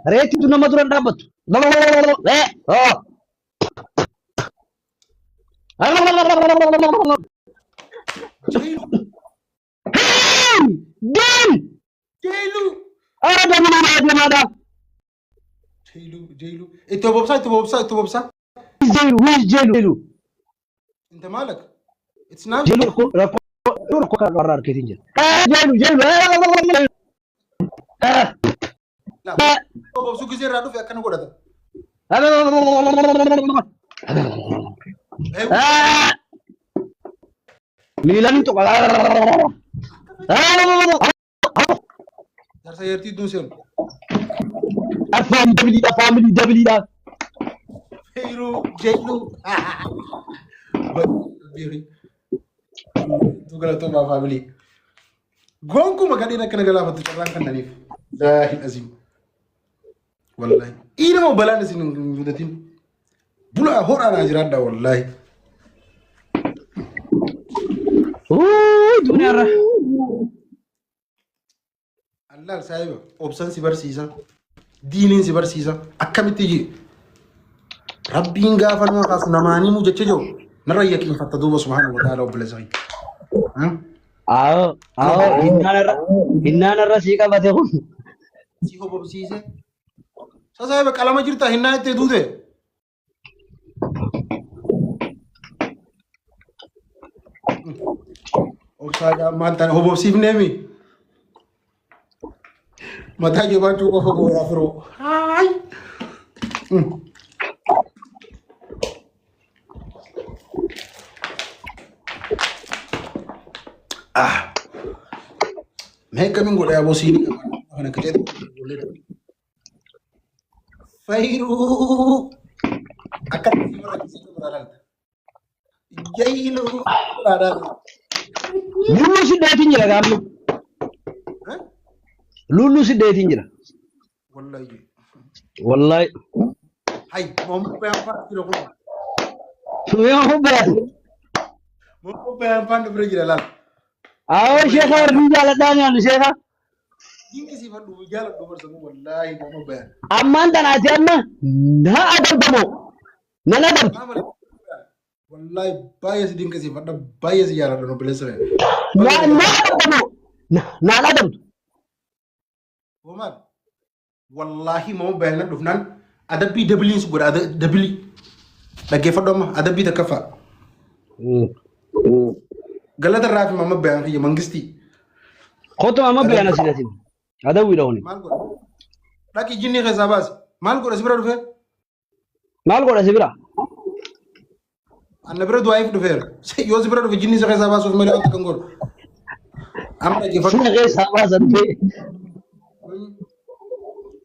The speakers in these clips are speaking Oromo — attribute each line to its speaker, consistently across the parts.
Speaker 1: reetitu nama dura dhaabbatu. Deem!
Speaker 2: Jailu.
Speaker 1: Ada mana?
Speaker 2: Jailu. Itu bobsa.
Speaker 1: Jailu.
Speaker 2: Inta malak. It's not.
Speaker 1: Jailu ko karar ketin jira. Jailu.
Speaker 2: La. Bobsu kisi radu fi akan godata.
Speaker 1: Milan itu
Speaker 2: Dar saya erti dusem.
Speaker 1: family da.
Speaker 2: Jailu. Biri. Tugala to ma family. Gonku magadi na kana gala fatu charran kan nanif. Dahil azim. Wallahi. Ina mo balana sin ngudatin. Bula hora na jirada wallahi.
Speaker 1: Dunia ra.
Speaker 2: Allah sahiba option si barsiisa. Dinin si barsiisa. Akkamiti ji. Rabbiin gaafa nama kaas namaanii mu jecha jiru narra yaqiin fatta duuba subhaanahu wa ta'ala obboleessa sahi.
Speaker 1: Hinnaan irra sii qabate kun.
Speaker 2: Si hobobsiise. Sahiba qalama jirta hinnaa itti duute. Obsaaga maantaan hobobsiifneemi. Mataa jabaachuu qofa boodaa firoo. Haay. मैं कभी गुड़े अब उसी ने कहे बोले फ़ैरू अकल किसी को बना रहा यही लोग बना रहा
Speaker 1: Lulu si dating jira kamu. Lulu si dating jira. Wallahi.
Speaker 2: Hai, mau apa yang pak kilo kilo?
Speaker 1: Mau
Speaker 2: apa yang pak diberi jalan?
Speaker 1: Syekha rijal tanya ni Syekha.
Speaker 2: Ini sih pak dulu jalan nomor semua wallahi mau apa?
Speaker 1: Amman tanah jamma. Nah ada kamu. Nana ada.
Speaker 2: Wallahi bayar sih dingin sih pak bayar sih jalan nomor belas saya.
Speaker 1: Nah ada.
Speaker 2: Omar, wallahi mau bayar dufnan ada bi double sugar ada double. Lagi fadom ada bi tak kafa. Galata rafi mama bayar sih mangisti.
Speaker 1: Kau tu mama bayar nasi. Ada wira ni.
Speaker 2: Lagi jinni kesabas. Mal ko rasibra dufer.
Speaker 1: Mal ko rasibra.
Speaker 2: Anna bro duaif dufer. Yo zibra dufer jinni se kesabas usmari at kangor. Amra ke
Speaker 1: Sina kesabas ante.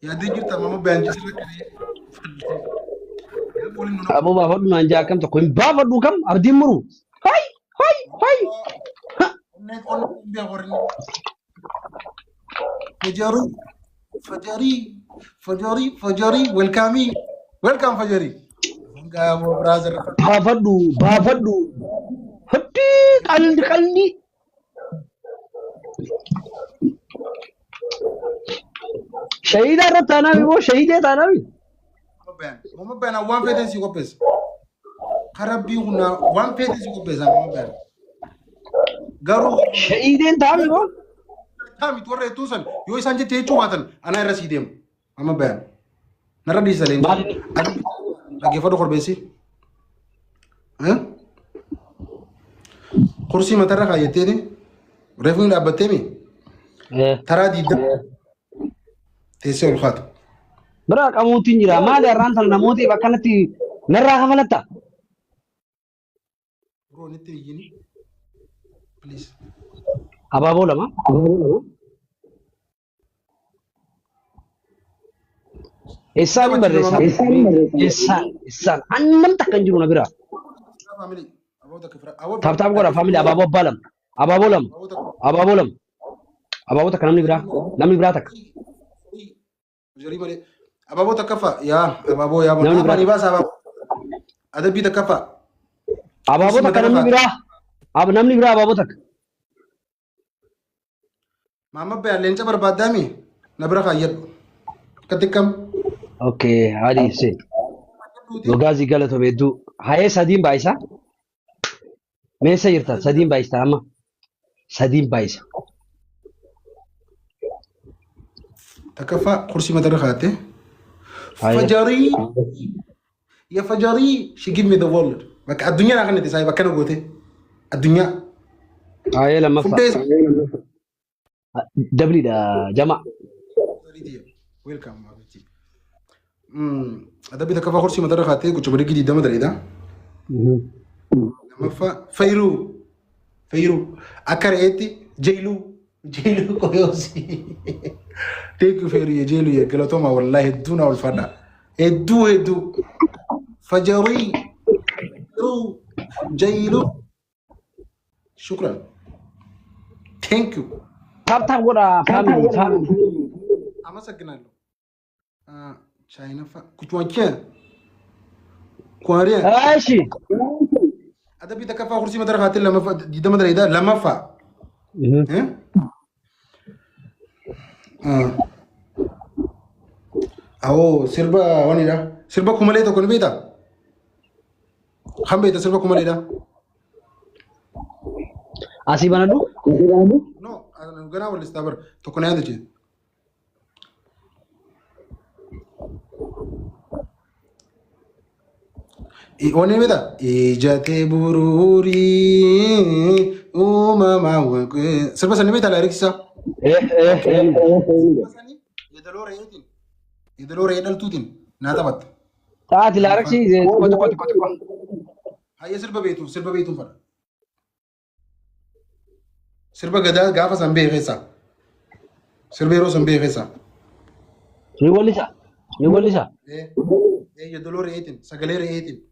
Speaker 2: Ya dijirta mama bayar jisra kare.
Speaker 1: Abu Bakar manja kam to ko baba du kam ardi muru. Hai.
Speaker 2: On biar orang. Fajari, welcome Fajari. Enggak mau brother.
Speaker 1: Bafadu. Hati kaldi. Syahida ratana wo syahide tanawi.
Speaker 2: Mama ben one page si ko pes. Karabi una one page si ko pes mama ben. Garu
Speaker 1: Syahiden tami wo.
Speaker 2: Tami tuare tusan. Yo sanje te chumatan ana rasidem. Mama ben. Nara di salen. Lagi fado korbesi. Kursi matara kayete ni. Refun la batemi. Tara di da. Tesol khat.
Speaker 1: Bra kamu tinjira mala rantal namoti bakanati narra hamalata.
Speaker 2: Bro niti gini. Please.
Speaker 1: Aba bola ma. Isan beresa. Isan. Annam takkan juru nabira.
Speaker 2: Family.
Speaker 1: Tab gora family aba balam. Aba bolam. Aba tak namni bira tak.
Speaker 2: Jadi mari. Ababo takafa ya. Ababo ya. Apa ni bahasa ababo? Ada bi takafa.
Speaker 1: Ababo tak namni bira. Aba namni bira ababo tak.
Speaker 2: Mama be lenca berbadami. Nabra kayat. Katikam.
Speaker 1: Okay, hadi se. Gogazi galato bedu. Haye sadin baisa. Mesa yirta sadin baisa ama. Sadin baisa.
Speaker 2: Takafa kursi madara khate.
Speaker 1: Haye.
Speaker 2: Fajari. Ya Fajari, she give me the world. Bak adunya na kanete sai bakana gote. Adunya.
Speaker 1: Haye lama fa.
Speaker 2: Fubes.
Speaker 1: Dabli da jama.
Speaker 2: Welcome mabiti. Adabi takafa kursi madara khate kucho bari gidi dama darida. Lama fa Fayru. Fayru. Akar eti Jailu. Jailu koyosi. Take you Fayru ya Jailu ya galatoma wallahi duna wal fada. Edu. Fajari. Jailu. Shukran. Thank you.
Speaker 1: Tap gora family.
Speaker 2: Ama sagnalo. China fa kuchwankia. Kwaria.
Speaker 1: Aishi.
Speaker 2: Ada bita kafa kursi madara khatil lama fa dida madara ida lama fa. Awo sirba wani da. Sirba kumale to kon bita. Kham bita sirba kumale da.
Speaker 1: Asi banadu?
Speaker 2: No, gana wal istabar to kon yada ce. Wani bita ijate bururi mama wakwe sirba sani bita la riksa. يدلور يدل توتين ناتبت
Speaker 1: Taati la raksi kota.
Speaker 2: هاي سربا بيتو فرا سربا غدا غافا سمبي غيسا سربيرو سمبي غيسا
Speaker 1: Ni walisa.
Speaker 2: ايه يدلور يتين سغلير يتين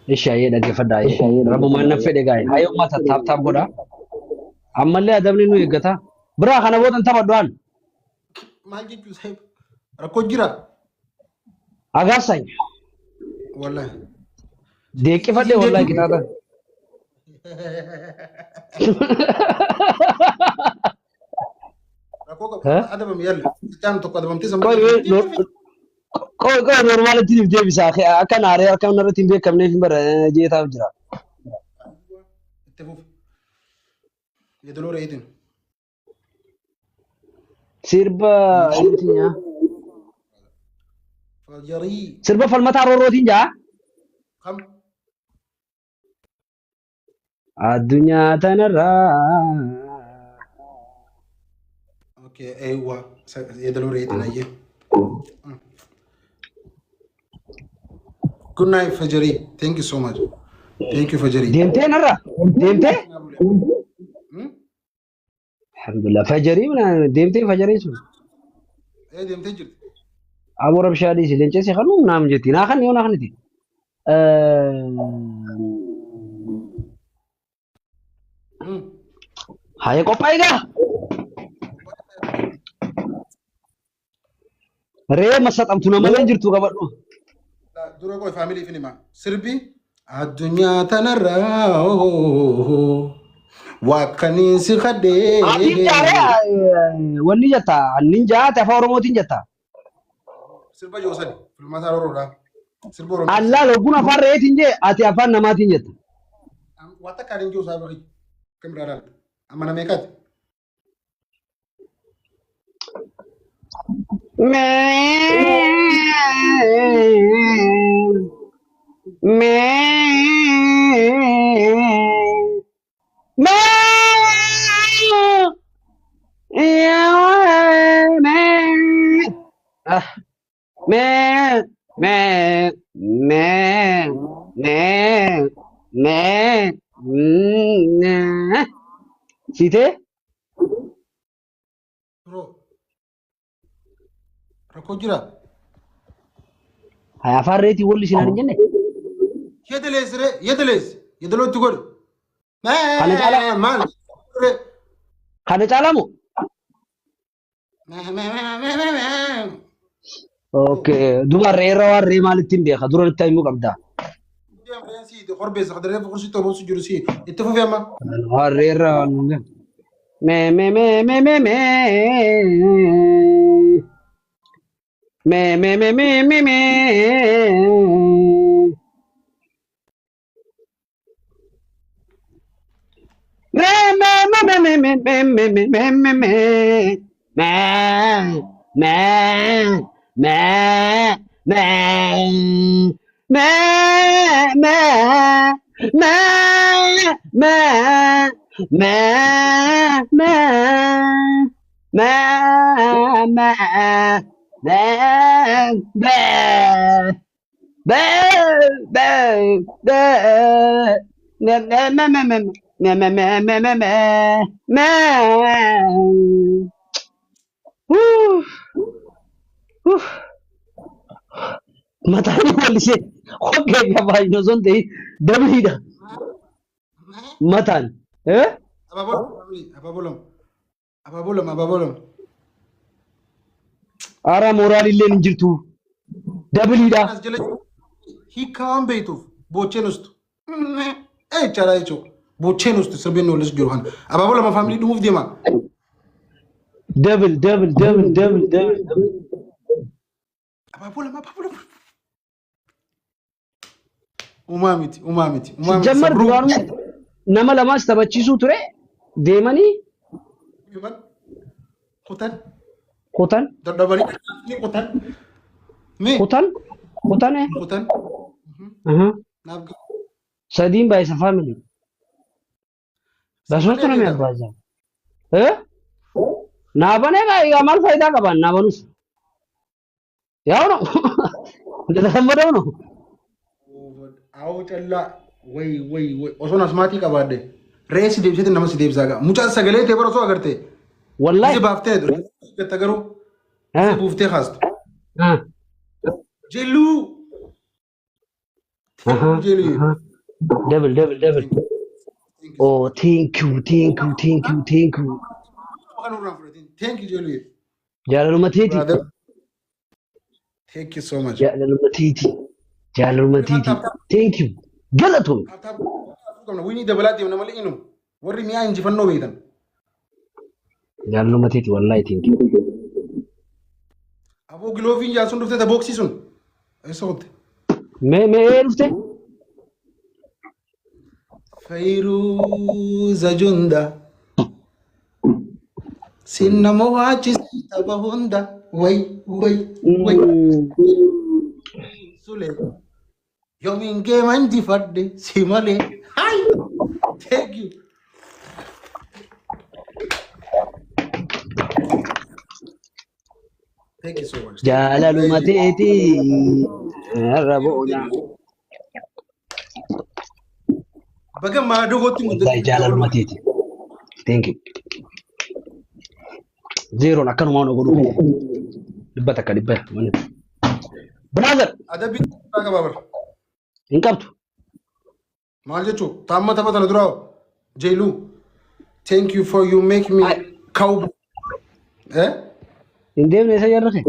Speaker 1: Isha ye dage fada ye. Rabu man na fede gai. Hayo mata tap goda. Amalle adabni nu yegata. Bra kana bodan tabadwan.
Speaker 2: ما جيت يسحب ركو جرا
Speaker 1: Agasai.
Speaker 2: والله
Speaker 1: Deki fade wallahi kitata.
Speaker 2: ركو ادب يلا كان تو قدم تسم
Speaker 1: Koi normal tinif je bisa akhi akan are akan naratin be kamne fi bara je ta jira.
Speaker 2: اتفوف يدلور يتين
Speaker 1: Sirba intinya.
Speaker 2: فجري
Speaker 1: Sirba falmata roro tinja.
Speaker 2: خم
Speaker 1: Adunya tanara.
Speaker 2: اوكي ايوه يدلور يتين ايه Good night, Fajari. Thank you so much. Thank you, Fajari.
Speaker 1: Demte nara. Demte. Alhamdulillah fajari mana demte fajari su.
Speaker 2: Eh, dem tejir.
Speaker 1: Abu Rabshadi si lence si khanu nam jeti. Na khan yo na khan ti. Hai ko paega. Re masat am tuna malan jirtu kabaddu.
Speaker 2: Dura ko family finima. Sirbi adunya tanara wakani si khade.
Speaker 1: Atin jare wani jata ninja ta fa oromotin jata.
Speaker 2: Sirba yosani. Filma saroro da. Sirbo ro.
Speaker 1: Allah lo guna farre tinje ati afan namatin jata.
Speaker 2: Wata karin jo sabari. Kamera. Amana mekat.
Speaker 1: Site?
Speaker 2: Bro. Rako jira.
Speaker 1: Hai afarreti wolli sinan jenne.
Speaker 2: Yedeles re. Yedelo tugor.
Speaker 1: Kana cala.
Speaker 2: Man.
Speaker 1: Kada calamu? Okay, duma rera war re malitin be khadurul taymu qabda.
Speaker 2: خربز خدرنا في خرسي توبوس جرسي اتفقوا في أما
Speaker 1: War rera nunga. Me me me me me me. Me me me me me me. Me me me me me me me me me me me me. Me me me me me me me me me me me me me be be me me me me me me me me me me me me. Whew, whew. Matani polisi. Okay, kabay no zonte. Dabida. Matan. Eh?
Speaker 2: Ababolam family. Ababolam. Ababolam. Ababolam.
Speaker 1: Ara moral illee hin jirtu. Dabida.
Speaker 2: Kanas jala hiikaan beektuuf boocheen ustu. Chala jechuun boocheen ustu sirbiin olis jiru kana. Ababolam family dhumuuf deema.
Speaker 1: Double, double, double, double, double.
Speaker 2: Ababolam. Uumaa miti.
Speaker 1: Sijammar duraanuu nama lamaas taphachiisuu ture. Deemanii
Speaker 2: Kutan.
Speaker 1: kutan.
Speaker 2: Dadhabanii ni kutan. Ni
Speaker 1: Kutan. Kutan eh.
Speaker 2: kutan. Naaf
Speaker 1: Sadiin baay'isa family. Basootu nama abbaasaa. Eh? Naabanee egaa maal faayidaa qaban naabanus. Yaa no. Dadhabmadoo no.
Speaker 2: Awo callaa way osoo asmaatii qabaadde reessi deebisee nama si deebisaa qaba. Mucaan sagalee ta'e bara osoo agarte.
Speaker 1: Wallahi.
Speaker 2: Isi baaftee gatta garuu
Speaker 1: Ah.
Speaker 2: isi buuftee haastu.
Speaker 1: Ah.
Speaker 2: Jelluu. Jelluu.
Speaker 1: Double, double, double. Oh, thank you, thank you, thank you, thank you.
Speaker 2: Thank you Jelluu.
Speaker 1: Jaalaluma teeti.
Speaker 2: Brother. Thank you so much.
Speaker 1: Jaalaluma teeti. Jaalaluma teeti. Thank you. Galatoom.
Speaker 2: Winii dabalaa deemna malee inum warri mi'aa injifannoo beektan.
Speaker 1: Jaalaluma teeti wallahi thank you.
Speaker 2: Aboo giloofiin jaarsuun dhuftee booksii sun. Eessa ootte?
Speaker 1: Mee dhufte?
Speaker 2: Fayruuza junda. Sinna mo'aachisa tapha hunda. Way. Sule. Yoomiin geema injifadhe si malee. Hai! Thank you. Thank you so much.
Speaker 1: Jaalaluma teeti. Har'a booda.
Speaker 2: Baga maadoo gootti
Speaker 1: Wallahi jaalaluma teeti. Thank you. Zeeroon akkanuma waan godhu. Dhibba takka dhibba. Brother.
Speaker 2: Adabbii qaba bara.
Speaker 1: Hin qabdu.
Speaker 2: Maal jechuun taamma tapha tana dura Jeeluu. Thank you for you make me cowboy.
Speaker 1: Hin deemne isa jarrate.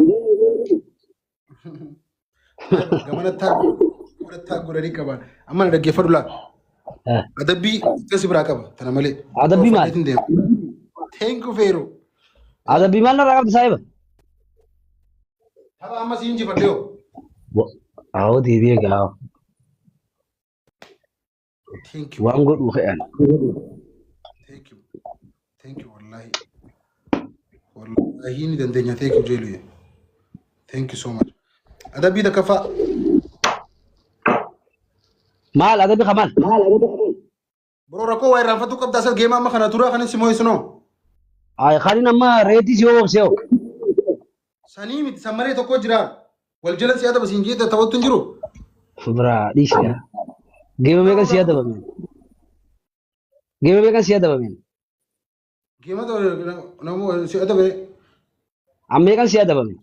Speaker 2: Gamana taa godhanii qaban. Amma na dhaggeeffadhu laa. Adabbii akkasi biraa qaba tana malee.
Speaker 1: Adabbii maal?
Speaker 2: Thank you Feeroo.
Speaker 1: Adabbii maal narraa qabdi saahiba?
Speaker 2: Tapha amma si injifadhe yoo.
Speaker 1: Awo deebi'ee gaafa.
Speaker 2: Thank you.
Speaker 1: Waan godhuu fe'an.
Speaker 2: Thank you wallahi. Wallahi ni dandeenya thank you Jeeluu. Thank you so much. Adabbii takkaffaa.
Speaker 1: Maal adabbii kamal?
Speaker 2: Bro rakkoo waa irraanfatuu qabdaa asal geema amma kana turaa kanin si moo'isunoo.
Speaker 1: Ay khaliin amma reetii si oobse oo.
Speaker 2: Sanii miti sammaree tokko jira. Wal jala siyaata basiin jeeta taphattu hin jiru.
Speaker 1: Biraa dhiisee. Geema meeqan si adabame? Geema meeqan si adabame?
Speaker 2: Geema nama si adabe.
Speaker 1: Amma meeqan si adabame?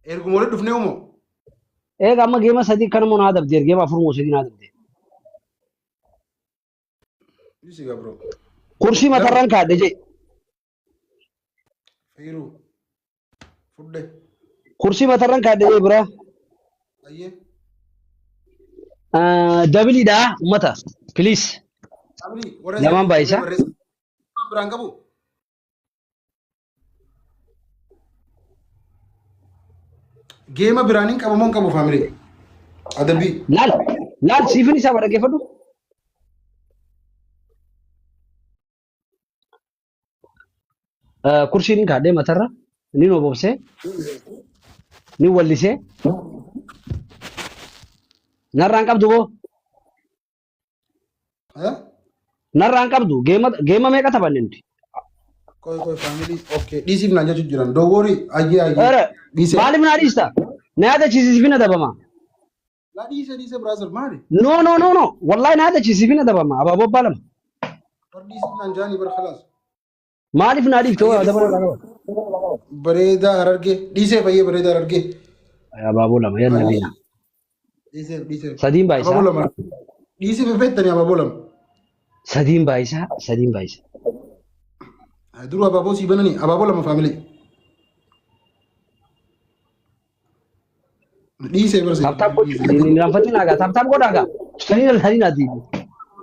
Speaker 2: Erguma walitti dhufnee uumoo.
Speaker 1: Eega amma geema sadii kanuma na adabde geema afur moo sadii na adabde.
Speaker 2: Isiga bro.
Speaker 1: Kursi matarraan kaadhe jee.
Speaker 2: Feeruu. Fudde.
Speaker 1: Kursi matarraan kaadhe jee biraa.
Speaker 2: Ayyee.
Speaker 1: Dabiliidha ummata. Please. Lamaan baay'isaa.
Speaker 2: biraan qabu. Geema biraaniin qabamoo hin qabu faamilee. Adabbii.
Speaker 1: Laal siifin isaa dhaggeeffadhu. Kursiin kaadhee matarra ni noobobsee ni wallisee narraan qabdu boo narraan qabdu geema meeqa taphanne nuti.
Speaker 2: Koy faamilii okay dhiisiif naan jechuun jiran dogoorii ayyee dhiisee.
Speaker 1: Maaliif naa dhiista? Na yaadachiisiifina dabama.
Speaker 2: La dhiise brother maali?
Speaker 1: No wallahi na yaadachiisiifina dabama abaaboo baalama.
Speaker 2: War dhiisiif naan jaanii bar khalaas.
Speaker 1: Maaliif naa dhiifte dabala qaba.
Speaker 2: Bareedaa Harargee dhiisee fayyee bareedaa Harargee.
Speaker 1: Abaaboo lama yanna bina.
Speaker 2: Dhiisee.
Speaker 1: Sadiin baayisaa.
Speaker 2: Abaaboo lama. Dhiisee feffeettanii abaaboo lama.
Speaker 1: Sadiin baayisaa.
Speaker 2: Duru abaaboo sii bananii abaaboo lama faamilee. Dhiisee barsiisa.
Speaker 1: Taptaap godhi. Niranfatiin hagaa. Taptaap godha hagaa. Sanii lalanii naati.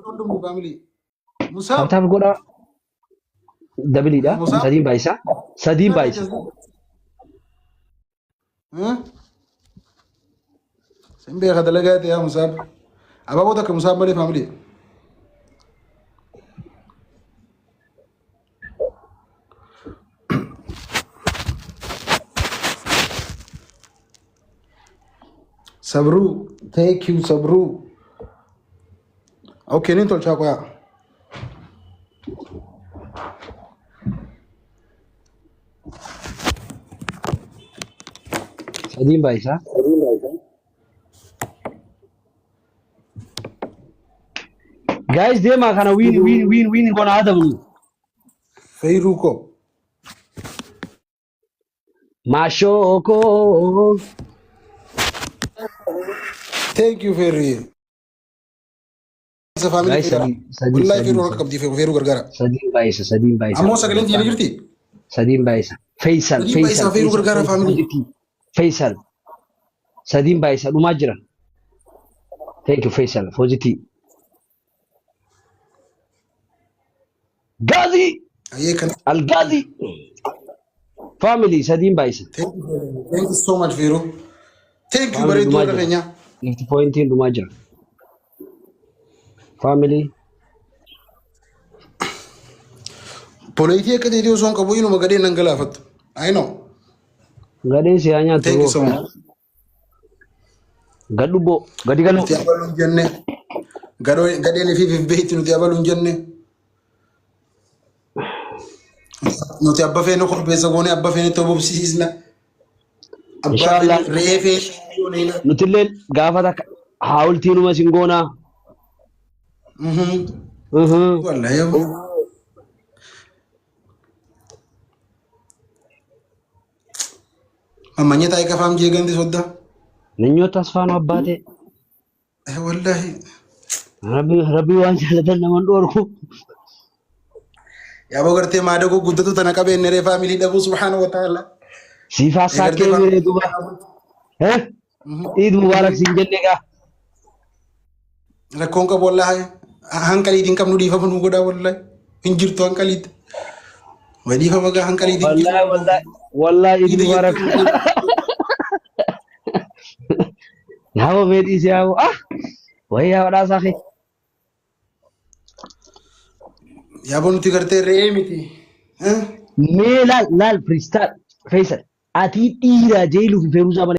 Speaker 2: Hundumuu faamilee. Musaa.
Speaker 1: Taptaap godha. Dabiliidha. Sadiin baayisaa.
Speaker 2: Sin beeka dalagaa ta'e yaa Musaab. Abaaboo takka Musaab malee faamilee. Sabru, thank you Sabru. Okay, ni tolcha kwa.
Speaker 1: Sadiin baayisaa. Guys, deemaa kana win goona adabnu.
Speaker 2: Fayruko.
Speaker 1: Mashoko.
Speaker 2: Thank you Fayru. Sa family fira. Wallahi Fayru rakab di Fayru gargara.
Speaker 1: Sadiin baayisaa.
Speaker 2: Amo sagaleen tiya jirti.
Speaker 1: Sadiin baayisaa. Faisal.
Speaker 2: Fayru gargara family.
Speaker 1: Faisal. Sadiin baayisaa dhumaa jira. Thank you Faisal. Positive. Gazi. Al-Gazi. Family Sadiin baayisaa.
Speaker 2: Thank you so much Fayru. Thank you bareedu rafenya.
Speaker 1: 50 pointiin dhumaa jira. Family.
Speaker 2: Poliitii akka ta'e osoo hin qabu inuma gadheen nan galaafattu. I know.
Speaker 1: Gadheen si haa nyaattu.
Speaker 2: Thank you so much.
Speaker 1: Gadhu boo gadi galu.
Speaker 2: Nuti abaluu hin jenne. Gadheen fi beeyti nuti abaluu hin jenne. Nuti abba feene korbeessa goone abba feene toobobsiisna.
Speaker 1: Inshallah.
Speaker 2: Reefee.
Speaker 1: Nutillee gaafa takka haawultii numa sin goonaa.
Speaker 2: Wallahi. Mamanya taa'ee qafaam jeegandi sodda.
Speaker 1: Ninyoota asfaanu abbaate.
Speaker 2: Wallahi.
Speaker 1: Rabbi waan jaalatan naman dhoorku.
Speaker 2: Yaaboo gartee maadagoo guddatu tana qabeenne ree faamilii dhabuu subhaanahu wa ta'ala.
Speaker 1: Siifaa saakkee miree duba. Eid Mubarak siin jenne gaa.
Speaker 2: Rakkoon qabu wallahi. Hankaliitiin qabnu dhiifama nu godhaa wallahi. Hin jirtu hankaliitti. Dhiifama gaa hankaliitiin.
Speaker 1: Wallahi Eid Mubarak. Yaaboo meedhiis yaaboo. Wayyaa wadhaasaa kee.
Speaker 2: Yaaboo nuti gartee re'ee miti.
Speaker 1: Mee laal Firistaal Faisal. Ati dhiiraa jeeluu fi feeruusaa malee.